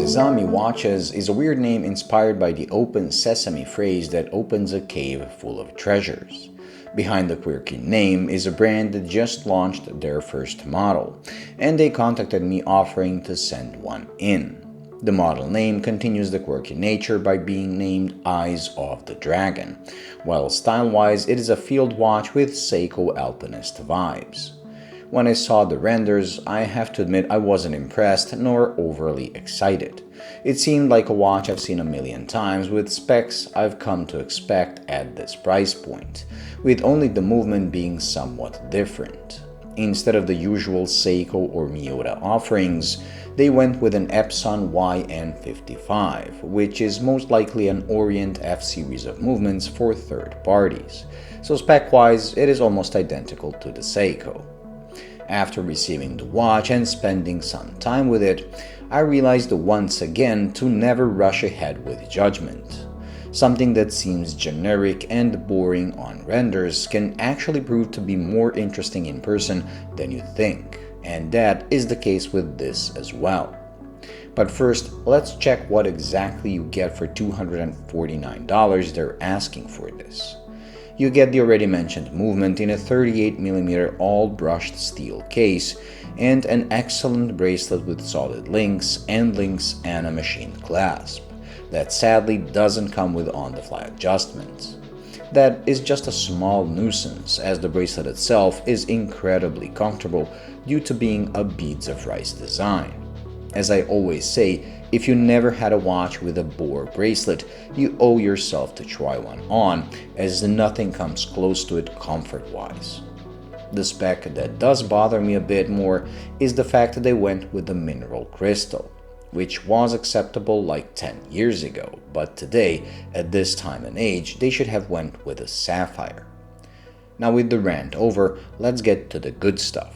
Zezame watches is a weird name inspired by the open sesame phrase that opens a cave full of treasures. Behind the quirky name is a brand that just launched their first model, and they contacted me offering to send one in. The model name continues the quirky nature by being named Eyes of the Dragon, while style-wise it is a field watch with Seiko alpinist vibes. When I saw the renders, I have to admit I wasn't impressed nor overly excited. It seemed like a watch I've seen a million times with specs I've come to expect at this price point, with only the movement being somewhat different. Instead of the usual Seiko or Miyota offerings, they went with an Epson YN55, which is most likely an Orient F series of movements for third parties, so spec-wise it is almost identical to the Seiko. After receiving the watch and spending some time with it, I realized once again to never rush ahead with judgment. Something that seems generic and boring on renders can actually prove to be more interesting in person than you think, and that is the case with this as well. But first, let's check what exactly you get for $249 they're asking for this. You get the already mentioned movement in a 38mm all-brushed steel case and an excellent bracelet with solid links and a machined clasp that sadly doesn't come with on-the-fly adjustments. That is just a small nuisance, as the bracelet itself is incredibly comfortable due to being a beads of rice design. As I always say, if you never had a watch with a boar bracelet, you owe yourself to try one on, as nothing comes close to it comfort-wise. The spec that does bother me a bit more is the fact that they went with the mineral crystal, which was acceptable like 10 years ago, but today, at this time and age, they should have went with a sapphire. Now with the rant over, let's get to the good stuff.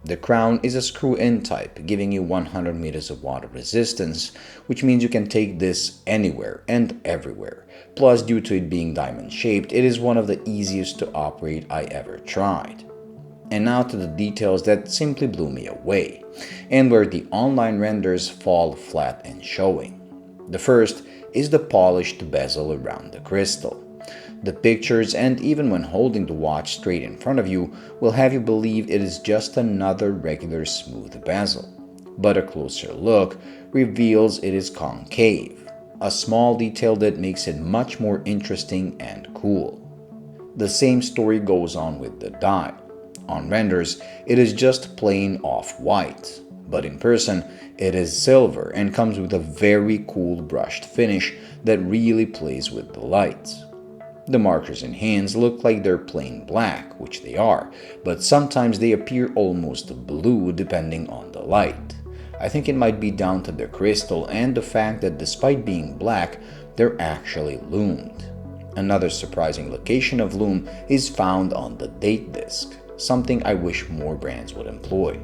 The crown is a screw-in type, giving you 100 meters of water resistance, which means you can take this anywhere and everywhere. Plus, due to it being diamond-shaped, it is one of the easiest to operate I ever tried. And now to the details that simply blew me away, and where the online renders fall flat and showing. The first is the polished bezel around the crystal. The pictures, and even when holding the watch straight in front of you, will have you believe it is just another regular smooth bezel. But a closer look reveals it is concave, a small detail that makes it much more interesting and cool. The same story goes on with the dial. On renders, it is just plain off-white, but in person, it is silver and comes with a very cool brushed finish that really plays with the lights. The markers and hands look like they're plain black, which they are, but sometimes they appear almost blue depending on the light. I think it might be down to the crystal and the fact that despite being black, they're actually lumed. Another surprising location of lume is found on the date disc, something I wish more brands would employ.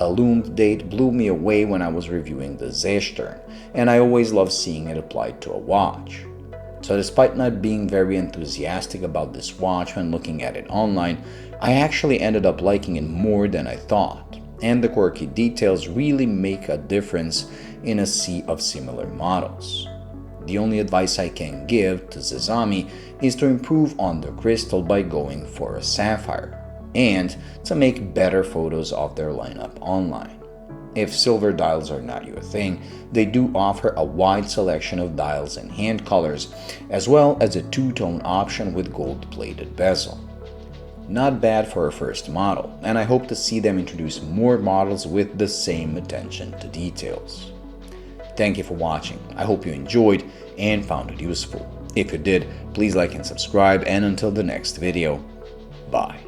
A loomed date blew me away when I was reviewing the Zezame, and I always love seeing it applied to a watch. So despite not being very enthusiastic about this watch when looking at it online, I actually ended up liking it more than I thought, and the quirky details really make a difference in a sea of similar models. The only advice I can give to Zezame is to improve on the crystal by going for a sapphire, and to make better photos of their lineup online. If silver dials are not your thing, they do offer a wide selection of dials and hand colors, as well as a two-tone option with gold-plated bezel. Not bad for a first model, and I hope to see them introduce more models with the same attention to details. Thank you for watching. I hope you enjoyed and found it useful. If you did, please like and subscribe, and until the next video, bye.